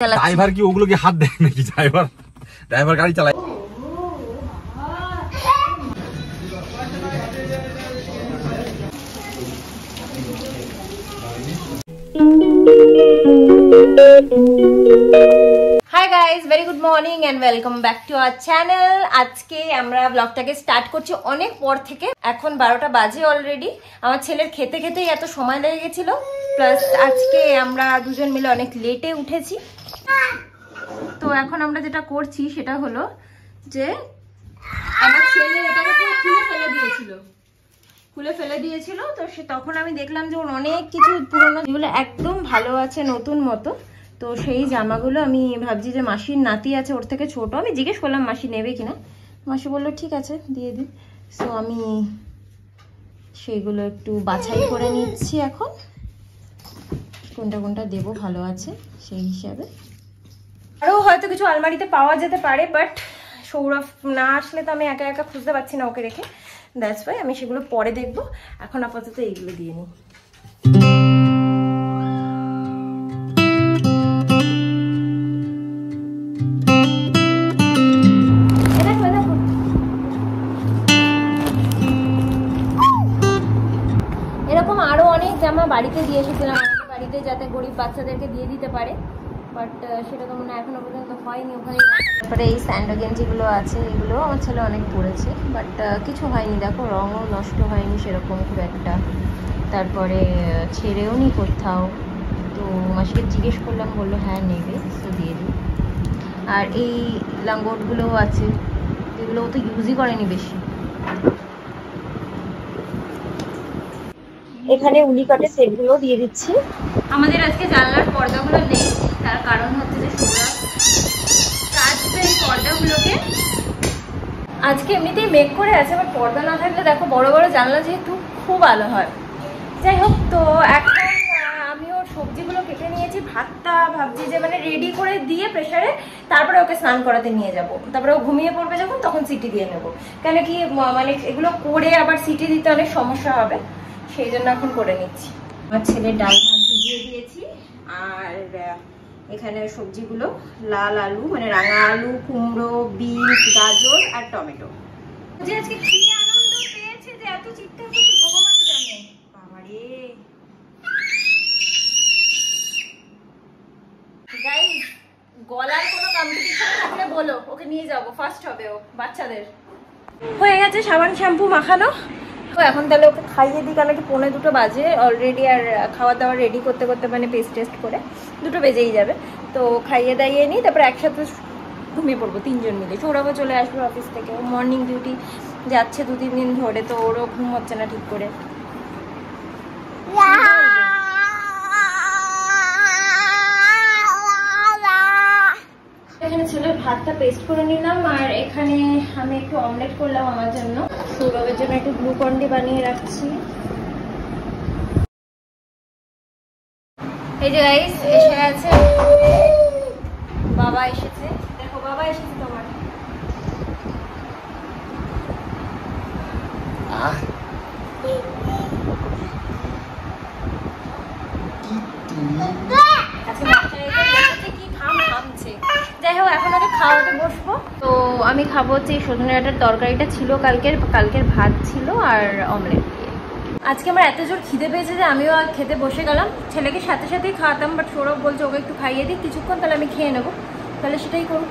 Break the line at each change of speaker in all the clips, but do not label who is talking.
Driver কি ওগুলোকে হাত দেয় নাকি? ড্রাইভার গাড়ি চালায়।
Hi guys, very good morning and welcome back to our channel. আজকে আমরা ব্লগটাকে স্টার্ট করছি অনেক পর থেকে। এখন 12টা বাজে অলরেডি। আমার ছেলের খেতে খেতেই এত সময় লেগে গেছিল, প্লাস আজকে আমরা দুজন মিলে অনেক লেটে উঠেছি। তো এখন আমরা যেটা করছি সেটা হলো যে আমার ছেলে এটাকে পুরো খুলে ফেলে দিয়েছিল। তো সে তখন আমি দেখলাম যে ওর অনেক কিছু পুরোনো যেগুলো একদম ভালো আছে, নতুন মতো। তো সেই জামাগুলো আমি ভাবছি যে মাসির নাতি আছে, ওর থেকে ছোট। আমি জিজ্ঞেস করলাম মাসি নেবে কিনা, মাসি বললো ঠিক আছে দিয়ে দিই। সো আমি সেইগুলো একটু বাছাই করে নিচ্ছি এখন, কোনটা কোনটা দেবো ভালো আছে সেই হিসাবে। আরও হয়তো কিছু আলমারিতে পাওয়া যেতে পারে, বাট সৌরভ না আসলে তো আমি একা একা খুঁজতে পারছি না ওকে রেখে। দ্যাটস ওয়াই আমি সেগুলো পরে দেখবো। এখন আপাতত এইগুলো দিয়ে নিই। এরকম আরো অনেক জামা বাড়িতে দিয়ে এসেছিলাম আমাদের বাড়িতে, যাতে গরিব বাচ্চাদেরকে দিয়ে দিতে পারে, বাট সেটা তো মনে হয় এখনো পর্যন্ত হয়নি ওখানে। তারপরে এই স্যান্ডো গেঞ্জিগুলো আছে, এগুলো আমার ছেলে অনেক পরেছে, বাট কিছু হয়নি। দেখো রঙও নষ্ট হয়নি সেরকম খুব একটা, তারপরে ছেড়েও নি কোথাও। তো মাসিকে জিজ্ঞেস করলাম, বললো হ্যাঁ নেবে, তো দিয়ে দিই। আর এই লাঙ্গটগুলোও আছে, এগুলো তো ইউজই করেনি বেশি। এখানে উলি কাটে সেটগুলো দিয়ে দিচ্ছি। আমাদের আজকে জানলার পর্দাগুলো নেই, তার কারণ হচ্ছে যে সৌরভ কাচবে এই পর্দাগুলোকে। আজকে এমনিতেই মেঘ করে আছে, আবার পর্দা না থাকলে দেখো বড় বড় জানলা যেহেতু খুব আলো হয়। যাই হোক, তো এখন আমি ওর সবজিগুলো কেটে নিয়েছি। ভাতটা ভাবছি যে মানে রেডি করে দিয়ে প্রেসারে, তারপরে ওকে স্নান করাতে নিয়ে যাব। তারপরে ও ঘুমিয়ে পড়বে যখন, তখন সিটি দিয়ে নেবো। কেন কি মানে এগুলো করে আবার সিটি দিতে অনেক সমস্যা হবে, সেই জন্য এখন করে নিচ্ছি। আমার ছেলের ডাল ভাত ভিজিয়ে দিয়েছি, আর এখানে সবজিগুলো লাল আলু মানে রাঙা আলু, কুমড়ো, বিনস, গাজর আর টমেটো। যে আজকে কি আনন্দ পেয়েছে যে এত চিৎকার করছে ভগবান জানে। বাবারে গাইস, গলার কোনো কম্পিটিশন থাকলে বলো, ওকে নিয়ে যাবো, ফার্স্ট হবে ও। বাচ্চাদের হয়ে গেছে সাবান শ্যাম্পু মাখানো। তো এখন তাহলে ওকে খাইয়ে দিই, কারণ কি 1:45 বাজে অলরেডি, আর খাওয়া দাওয়া রেডি করতে করতে মানে পেস্ট টেস্ট করে 2টো বেজেই যাবে। তো খাইয়ে দাইয়ে নিই, তারপরে একসাথে ঘুমিয়ে পড়বো 3 জন মিলে। সৌরভও চলে আসবে অফিস থেকে, ও মর্নিং ডিউটি যাচ্ছে 2-3 দিন ধরে, তো ওরও ঘুম হচ্ছে না ঠিক করে। এখানে ছেলের ভাতটা পেস্ট করে নিলাম, আর এখানে আমি একটু অমলেট করলাম আমার জন্য। সৌরভের জন্য একটু গ্লুকন্ডি বানিয়ে রাখছি। এই যে গাইস এসে গেছে, বাবা এসেছে। দেখো বাবা এসেছে তোমার। যাই হোক, এখন ওকে খাওয়াতে বসবো। তো আমি খাবো হচ্ছে এই সজনে ডাঁটার তরকারিটা ছিল কালকের ভাত ছিল আর অমলেট দিয়ে। আজকে আমার এত জোর খিদে পেয়েছে যে আমিও খেতে বসে গেলাম। ছেলেকে সাথে সাথেই খাওয়াতাম, বাট সৌরভ বলছে ওকে একটু খাইয়ে দিই কিছুক্ষণ, তাহলে আমি খেয়ে নেবো। তাহলে সেটাই করুক।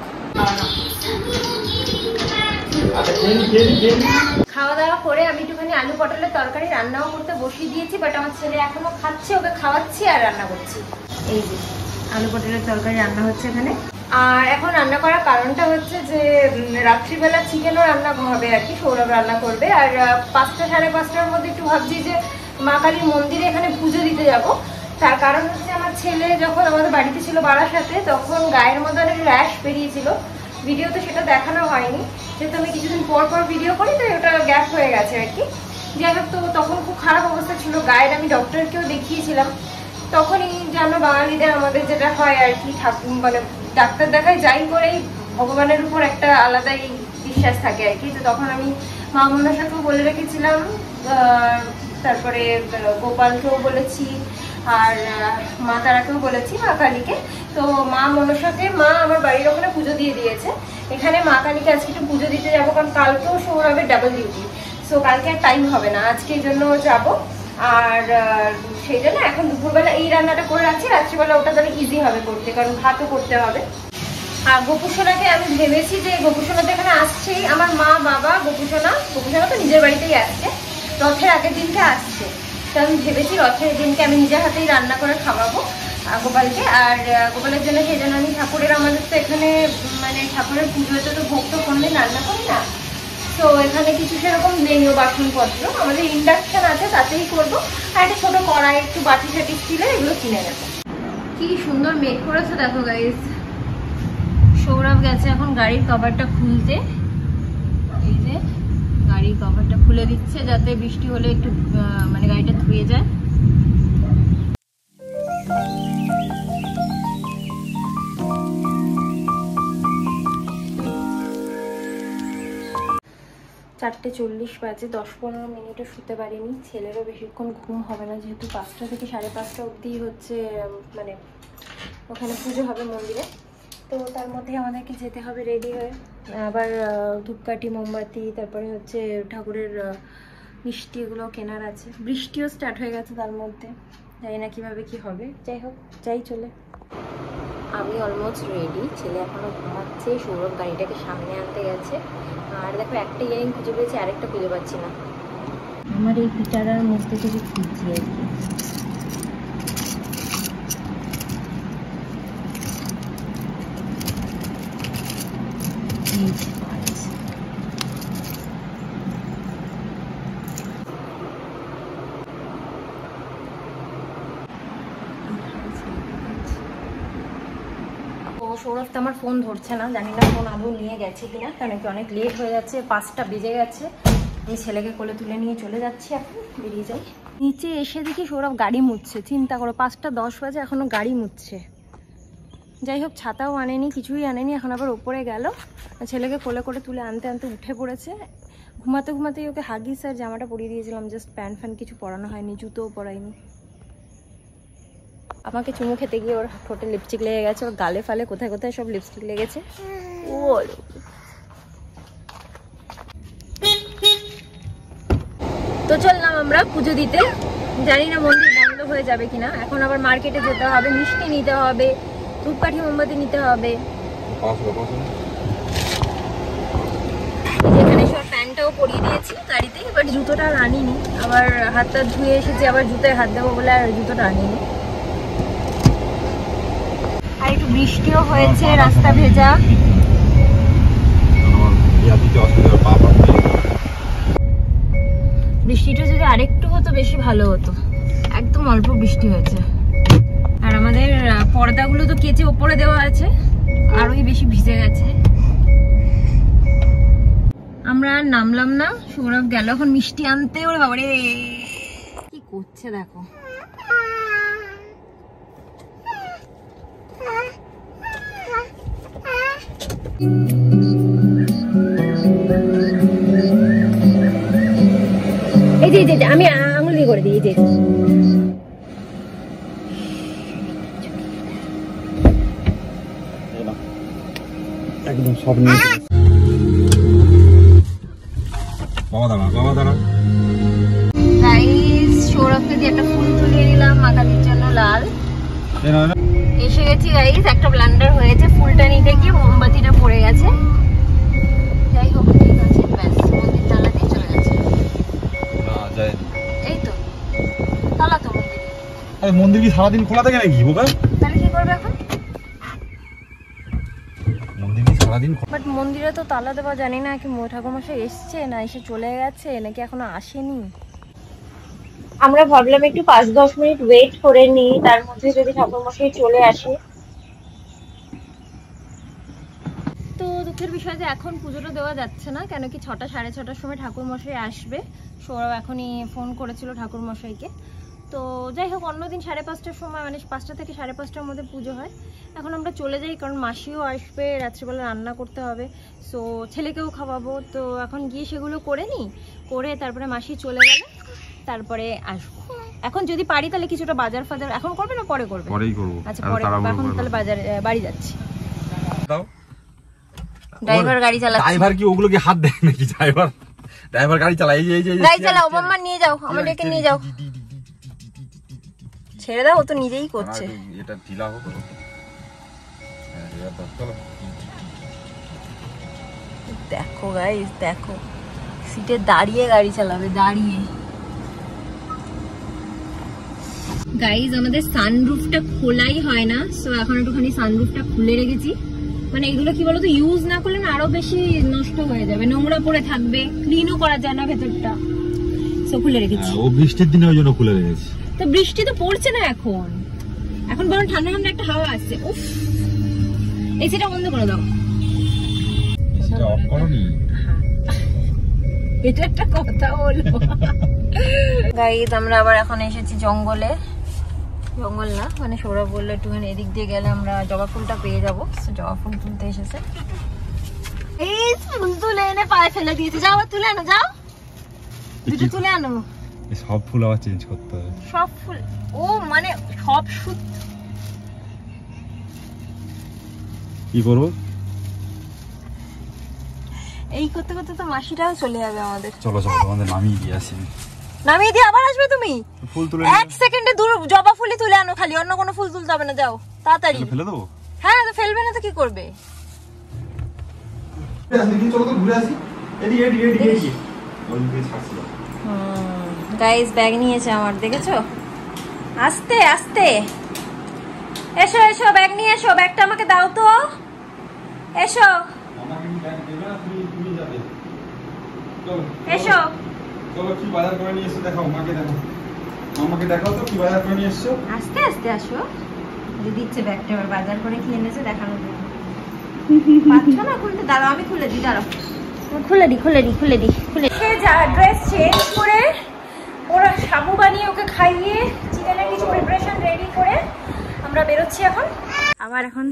খাওয়া দাওয়া করে আমি একটুখানি আলু পটলের তরকারি রান্নাও করতে বসিয়ে দিয়েছি, বাট আমার ছেলে এখনো খাচ্ছে, ওকে খাওয়াচ্ছি আর রান্না করছি। এই যে আলু পটলের তরকারি রান্না হচ্ছে এখানে। আর এখন রান্না করার কারণটা হচ্ছে যে রাত্রিবেলা চিকেনও রান্না হবে আর কি, সৌরভ রান্না করবে। আর 5টা সাড়ে 5টার মধ্যে একটু ভাবছি যে মা কালীর মন্দিরে এখানে পুজো দিতে যাব। তার কারণ হচ্ছে আমার ছেলে যখন আমাদের বাড়িতে ছিল বারাসাতে, তখন গায়ের মধ্যে অনেক র্যাশ বেরিয়েছিল। ভিডিওতে সেটা দেখানো হয়নি, যেহেতু আমি কিছুদিন পর পর ভিডিও করি, তাই ওটা গ্যাপ হয়ে গেছে আর কি। যাই হোক, তো তখন খুব খারাপ অবস্থা ছিল গায়ের। আমি ডক্টরকেও দেখিয়েছিলাম। তখনই জানো বাঙালিদের আমাদের যেটা হয় আর কি, মানে ডাক্তার দেখায় যাই করেই ভগবানের উপর একটা আলাদাই বিশ্বাস থাকে আর কি। তো তখন আমি মা মনসাকেও বলে রেখেছিলাম, তারপরে গোপালকেও বলেছি, আর মা তারাকেও বলেছি, মা কালীকে। তো মা মনসাকে মা আমার বাড়ির ওখানে পুজো দিয়ে দিয়েছে। এখানে মা কালীকে আজকে একটু পুজো দিতে যাবো, কারণ কালকেও সৌরভের ডাবল ডিউটি। সো কালকে আর টাইম হবে না, আজকে এই জন্য যাবো। আর সেই জন্য এখন দুপুরবেলা এই রান্নাটা করে রাখছি, রাত্রিবেলা ওটা তাহলে ইজি হবে করতে, কারণ ভাতও করতে হবে। আর গোপুসোনাকে আমি ভেবেছি যে গোপুসোনা তো এখানে আসছেই, আমার মা বাবা গোপুসোনা তো নিজের বাড়িতেই আসছে, রথের আগের দিনকে আসছে। তো আমি ভেবেছি রথের দিনকে আমি নিজের হাতেই রান্না করে খাওয়াবো গোপালকে। আর গোপালের জন্য সেই জন্য আমি ঠাকুরের, আমাদের তো এখানে মানে ঠাকুরের পুজোতে তো ভোগ তো কোনদিন রান্না করি না, তো এখানে কিছু সেরকম নেই বাসনপত্র, আমাদের ইন্ডাকশন আছে তাতেই করবো। আর একটা ছোট কড়াই, একটু বাটি সাটি স্টিলের, এগুলো কিনে নেবো। কি সুন্দর মেঘ করেছে দেখো গাইস। সৌরভ গেছে এখন গাড়ির কভারটা খুলতে, এই যে গাড়ির কভারটা খুলে দিচ্ছে যাতে বৃষ্টি হলে একটু মানে গাড়িটা ধুয়ে যায়। চারটে 40 বাজে, 10-15 মিনিটও শুতে পারিনি। ছেলেরও বেশিক্ষণ ঘুম হবে না, যেহেতু 5টা থেকে 5:30 অবধি হচ্ছে মানে ওখানে পুজো হবে মন্দিরে। তো তার মধ্যে আমাদেরকে যেতে হবে রেডি হয়ে, আবার ধূপকাঠি মোমবাতি, তারপরে হচ্ছে ঠাকুরের মিষ্টি, এগুলো কেনার আছে। বৃষ্টিও স্টার্ট হয়ে গেছে তার মধ্যে, জানি না কীভাবে কি হবে। যাই হোক, যাই চলে। আমি অলমোস্ট রেডি, ছেলে এখনও ঘুমাচ্ছে, সৌরভ গাড়িটাকে সামনে আনতে গেছে। আর দেখো একটা ইয়ারিং খুঁজে পেয়েছি, আরেকটা খুঁজে পাচ্ছি না। আমার এই পিটারার মধ্যে থেকে খুঁজছি আর কি। সৌরভ তো আমার ফোন ধরছে না, জানি না ফোন আদৌ নিয়ে গেছে কিনা, কারণ কি অনেক লেট হয়ে যাচ্ছে, 5টা বেজে গেছে। আমি ছেলেকে কোলে তুলে নিয়ে চলে যাচ্ছি, এখন বেরিয়ে যাই। নিচে এসে দেখি সৌরভ গাড়ি মুছছে, চিন্তা করো 5:10 বাজে এখনো গাড়ি মুছছে। যাই হোক, ছাতাও আনেনি, কিছুই আনেনি, এখন আবার ওপরে গেল। ছেলেকে কোলে করে তুলে আনতে আনতে উঠে পড়েছে। ঘুমাতে ঘুমাতেই ওকে হাগিস আর জামাটা পরিয়ে দিয়েছিলাম, জাস্ট প্যান্ট ফ্যান কিছু পরানো হয়নি, জুতোও পরাইনি। আমাকে চুমু খেতে গিয়ে ওর ঠোঁটে লিপস্টিক লেগে গেছে, ওর গালে ফালে কোথায় কোথায় সব লিপস্টিক লেগেছে। তো চললাম আমরা পুজো দিতে, জানি না মন্দির বন্ধ হয়ে যাবে কিনা। এখন আবার মার্কেটে যেতে হবে, মিষ্টি নিতে হবে, ধূপকাঠি মোমবাতি নিতে হবে। এখানে সব প্যান্টটাও পরিয়ে দিয়েছি গাড়িতে, এবার জুতোটা আর আনিনি। আবার হাতটা ধুয়ে এসেছি, আবার জুতোয় হাত দেবো বলে আর জুতোটা আনিনি। আর একটু বৃষ্টিও হয়েছে, রাস্তা ভেজা। বৃষ্টিটা যদি আরেকটু হতো বেশি ভালো হতো, একদম অল্প বৃষ্টি হয়েছে। আর আমাদের পর্দাগুলো তো কেচে ওপরে দেওয়া আছে, আরোই বেশি ভিজে গেছে। আমরা আর নামলাম না, সৌরভ গেল এখন মিষ্টি আনতে। ওরে বাবারে কি করছে দেখো। এই যে আমি আঙুল দিয়ে করে দিই, এই যে
একদম সব নিয়ে বাবা দাঁড়া।
গাইস, সৌরভকে দিয়ে একটা ফুল তুলিয়ে দিলাম, মাকালির জন্য লাল। এসে গেছি গাইস, একটা ব্লান্ডার হয়েছে, ফুলটা নিতে গিয়ে মোমবাতিটা পড়ে গেছে। যাই হোক, ঠিক আছে, ব্যাস মন্দির তালা দিয়ে চলে গেছে। এই তো তালা তো মন্দির।
আরে মন্দির কি সারাদিন খোলা থাকে নাকি বোকা?
তাহলে কি করবে এখন?
মন্দির কি সারাদিন?
বাট মন্দিরে তো তালা দেওয়া, জানি না কি ঠাকুরমশাই এসছে না এসে চলে গেছে নাকি এখনো আসেনি। আমরা ভাবলাম একটু 5-10 মিনিট ওয়েট করে নিই, তার মধ্যে যদি ঠাকুরমশাই চলে আসে। তো দুঃখের বিষয় যে এখন পুজোটা দেওয়া যাচ্ছে না, কেন কি 6টা 6:30টার সময় ঠাকুরমশাই আসবে। সৌরভ এখনই ফোন করেছিল ঠাকুরমশাইকে। তো যাই হোক, অন্যদিন 5:30টার সময়, মানে 5টা থেকে 5:30টার মধ্যে পুজো হয়। এখন আমরা চলে যাই, কারণ মাসিও আসবে, রাত্রিবেলা রান্না করতে হবে, সো ছেলেকেও খাওয়াবো। তো এখন গিয়ে সেগুলো করে নিই, করে তারপরে মাসি চলে গেলে তারপরে আসবো। এখন যদি পারি তাহলে কিছুটা বাজার ফাজার এখন করবে না পরে করবে?
পরেই করবো।
আচ্ছা পরে এখন তাহলে বাড়ি যাচ্ছি।
দাও।
ড্রাইভার গাড়ি চালাচ্ছে।
ড্রাইভার কি ওগুলো কি হাত দেয় নাকি? ড্রাইভার গাড়ি চালায়। এই
গাড়ি চালাও মাম্মা, নিয়ে যাও আমাদেরকে নিয়ে যাও। ছেড়ে দাও, ও তো নিজেই করছে।
এটা ঢিলা হোক।
দেখো গাইস, দেখো সিটে দাঁড়িয়ে গাড়ি চালাবে, দাঁড়িয়ে। গাইস আমাদের সানরুফটা খোলাই হয় না, সো এখন একটুখানি সানরুফটা খুলে রেখেছি। মানে এগুলো কি বলতো, ইউজ না করলে না আরো বেশি নষ্ট হয়ে যাবে, নোংরা পড়ে থাকবে, ক্লিনও করা যায় না ভেতরটা, সো খুলে রেখেছি।
ও বৃষ্টির দিনে ওই জন্য খুলে রেখেছি।
তো বৃষ্টি তো পড়ছে না এখন, এখন বরং ঠান্ডা ঠান্ডা একটা হাওয়া আসছে। উফ, এসিটা বন্ধ করে দাও।
এসিটা অফ করনি?
এটা একটা কথা হলো। গাইস আমরা আবার এখন এসেছি জঙ্গলে। জঙ্গল না, মানে সৌরভ বললো একটুখানি এদিক দিয়ে গেলে আমরা জবা ফুলটা পেয়ে যাবো, জবা ফুল তুলতে এসেছে। এই ফুল তুলে এনে পায়ে ফেলে দিয়েছে, যাও তুলে আনো, যাও দুটো তুলে আনো।
সব ফুল আবার চেঞ্জ করতে হবে?
সব ফুল? ও মানে সব
কি করবো?
এই করতে করতে তো মাসিটাও চলে যাবে আমাদের।
চলো চলো তোমাদের নামিয়ে দিয়ে আসি।
নামিয়ে দিয়ে আবার আসবে তুমি?
ফুল তুলে
এক সেকেন্ডে জবা ফুলই তুলে আনো, খালি অন্য কোনো ফুল তুলতে হবে না, যাও তাড়াতাড়ি।
ফেলে দেবো?
হ্যাঁ তো ফেলবে না তো কি করবে?
চলো তো ঘুরে আসি।
গাইস ব্যাগ নিয়েছে আমার, দেখেছো? আস্তে আস্তে এসো এসো, ব্যাগ নিয়ে এসো, ব্যাগটা আমাকে দাও তো, এসো এসো।
চলো কি বাজার করে নিয়ে এসছো দেখাও, মাকে দেখাও, আমাকে দেখাও তো কি বাজার করে নিয়ে এসছো।
আস্তে আস্তে আসো, দিচ্ছে ব্যাগটা আবার বাজার করে কি এনেছে দেখানোর জন্য। পাচ্ছ না খুলতে? দাঁড়াও আমি খুলে দিই, দাঁড়াও খুলে দিই। যা ড্রেস চেঞ্জ করে ওরা সাবু বানিয়ে ওকে খাইয়ে চিকেনের কিছু প্রিপারেশন রেডি করে আমরা বেরোচ্ছি এখন। আবার এখন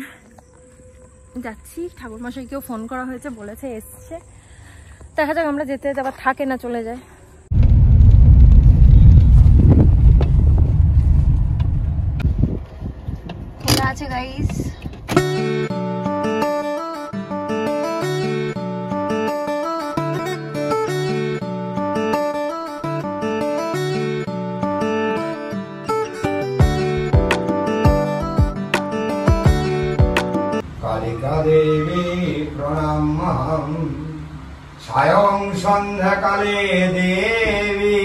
যাচ্ছি, ঠাকুর মশাইকেও ফোন করা হয়েছে, বলেছে এসছে, দেখা যাক আমরা যেতে যেতে আবার থাকে না চলে যায়। খোলা আছে গাইস।
কালিকা দেবী প্রণাম, সায়ং সন্ধ্যাকালে দেবী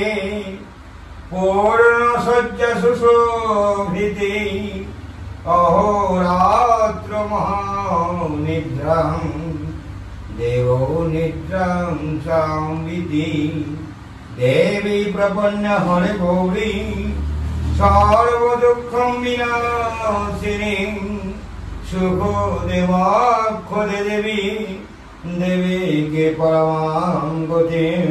পূর্ণ শয্যা সুশোভিতে অহোরাত্র মহানিদ্রাং দেব নিদ্রাং সংবিতি দেবী প্রপন্ন হরে গৌরী সর্বদুঃখং বিনাশিনী সুখ দেবাক্ষদে দেবী দেবীকে পরমাং গতিম।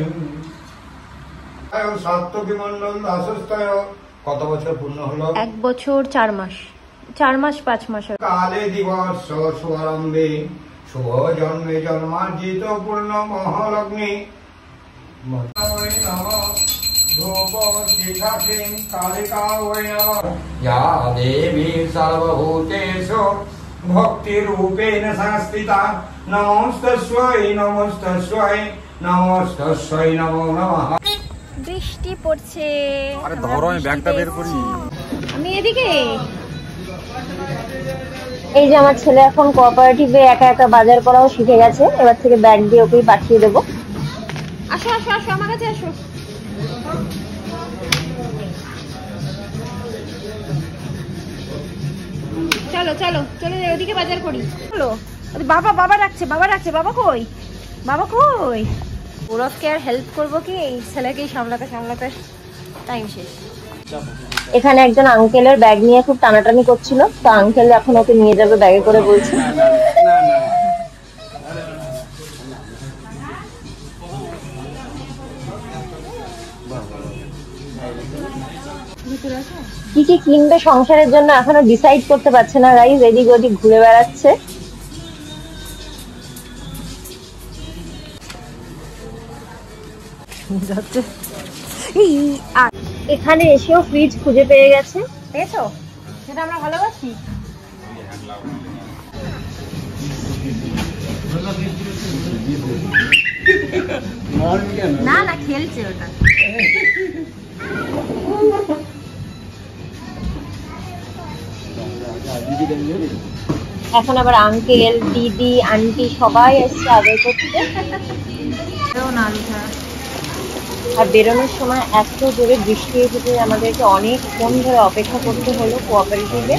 সাত্ত্বিক মণ্ডল দাসস্থয় কত বছর পূর্ণ হলো?
1 বছর 4 মাস, 4 মাস 5 মাস।
কালে দিবস শুভারম্ভে শুভ জন্মে জন্মার্জিত পূর্ণ মহালগ্নে দেবী সর্বভূতেষু ভক্তি রূপেণ সংস্থিতা নমস্তস্যৈ নমস্তস্যৈ নমস্তস্যৈ নমো নমঃ।
বৃষ্টি পড়ছে,
আরে ধরো আমি ব্যাগটা বের করি।
আমি এদিকে। এই যে আমার ছেলে এখন কোঅপারেটিভে একা একা বাজার করাও শিখে গেছে, এবার থেকে ব্যাগ দিয়ে ওকেই পাঠিয়ে দেবো। আসো আসো আসো আমার কাছে আসো। চলো চলো চলো ওদিকে বাজার করি, চলো। বাবা ডাকছে, বাবা কই? সৌরভকে আর হেল্প করবো কি, এই ছেলেকেই সামলাতে টাইম শেষ। এখানে একজন আঙ্কেলের ব্যাগ নিয়ে খুব টানাটানি করছিল, তো আঙ্কেল এখন ওকে নিয়ে যাবে ব্যাগে করে বলছে। কি কি কিনবে সংসারের জন্য এখনো ডিসাইড করতে পারছে না গাইস, এদিক ওদিক ঘুরে বেড়াচ্ছে। যাচ্ছে এখানে এসেও ফ্রিজ খুঁজে পেয়ে গেছে, পেয়েছো? সেটা আমরা ভালোবাসি। না না, খেলছে ওটা। এখন আবার আঙ্কেল, দিদি, আন্টি সবাই এসছে আদর করতে। আর বেরোনোর সময় এত জোরে বৃষ্টি এসেছে আমাদেরকে অনেকক্ষণ ধরে অপেক্ষা করতে হলো কোঅপারেটিভে।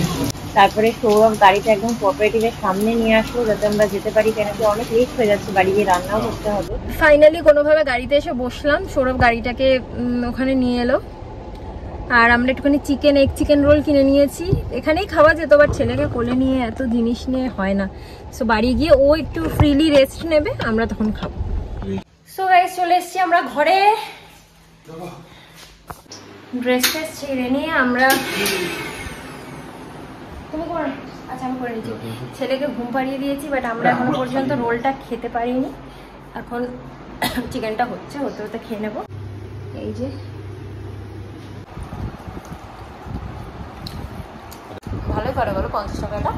তারপরে সৌরভ গাড়িটা একদম কোঅপারেটিভের সামনে নিয়ে আসলো যাতে আমরা যেতে পারি, কেন কি অনেক লেট হয়ে যাচ্ছে, বাড়ি গিয়ে রান্নাও করতে হবে। ফাইনালি কোনোভাবে গাড়িতে এসে বসলাম, সৌরভ গাড়িটাকে ওখানে নিয়ে এলো। আর আমরা একটুখানি এগ চিকেন রোল কিনে নিয়েছি, এখানেই খাওয়া যেত, বাট ছেলেকে কোলে নিয়ে এত জিনিস নিয়ে হয় না। সো বাড়ি গিয়ে ও একটু ফ্রিলি রেস্ট নেবে, আমরা তখন খাবো। সো গাইস, চলে এসেছি আমরা ঘরে। ড্রেস ছেড়ে নিয়ে আমরা, তুমি করো? আচ্ছা, আমি করে নিচ্ছি। ছেলেকে ঘুম পাড়িয়ে দিয়েছি, বাট আমরা এখনো পর্যন্ত রোলটা খেতে পারিনি। এখন চিকেনটা হতে হতে খেয়ে নেবো। এই যে ভালোই করে বলো, 50 টাকাটা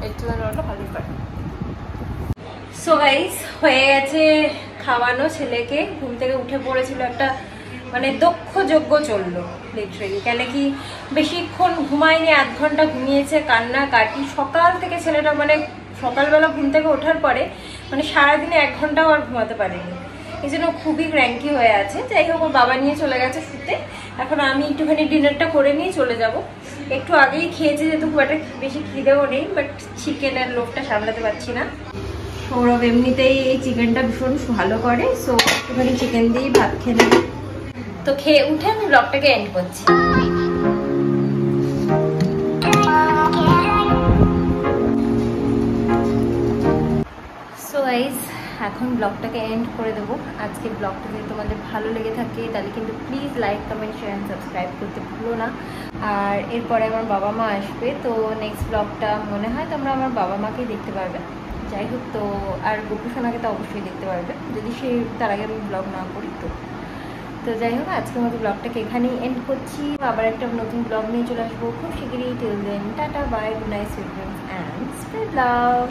এগ চিকেন রোলটা ভালোই করে। সো গাইস, হয়ে গেছে খাওয়ানো। ছেলেকে ঘুম থেকে উঠে পড়েছিল, একটা মানে দক্ষ যজ্ঞ চললো লিটারেলি, কেন কি বেশিক্ষণ ঘুমায়নি, 1 ঘন্টা ঘুমিয়েছে, কান্না কাটি সকাল থেকে। ছেলেটা মানে সকালবেলা ঘুম থেকে ওঠার পরে মানে সারাদিনে 1 ঘন্টাও আর ঘুমাতে পারেনি, এই জন্য খুবই ক্র্যাঙ্কি হয়ে আছে। যাই হোক, ওর বাবা নিয়ে চলে গেছে শুতে। এখন আমি একটুখানি ডিনারটা করে নিয়ে চলে যাব। একটু আগেই খেয়েছি, যেহেতু খুব একটা বেশি খিদেও নেই, বাট চিকেনের লোভটা সামলাতে পারছি না। সৌরভ এমনিতেই এই চিকেনটা ভীষণ ভালো করে, সো একটুখানি চিকেন দিয়েই ভাত খেয়ে নেব। তো খেয়ে উঠে আমি ব্লগটাকে এন্ড করছি। সো গাইস, এখন ব্লগটাকে এন্ড করে দেবো। আজকে ব্লগটা যদি তোমাদের ভালো লেগে থাকে তাহলে কিন্তু please like, comment, share and subscribe করতে ভুলো না। আর এরপরে আমার বাবা মা আসবে, তো নেক্সট ব্লগটা মনে হয় তোমরা আমার বাবা মাকেই দেখতে পারবে। যাই হোক, তো আর গোপু সোনাকে তো অবশ্যই দেখতে পারবে, যদি তার আগে আমি ব্লগ না করি। তো যাই হোক, আজকের মতো ব্লগটাকে এখানেই এন্ড করছি। আবার একটা নতুন ব্লগ নিয়ে চলে আসবো খুব শীঘ্রই। Till then, tata, bye, good night, sweet dreams and spread love.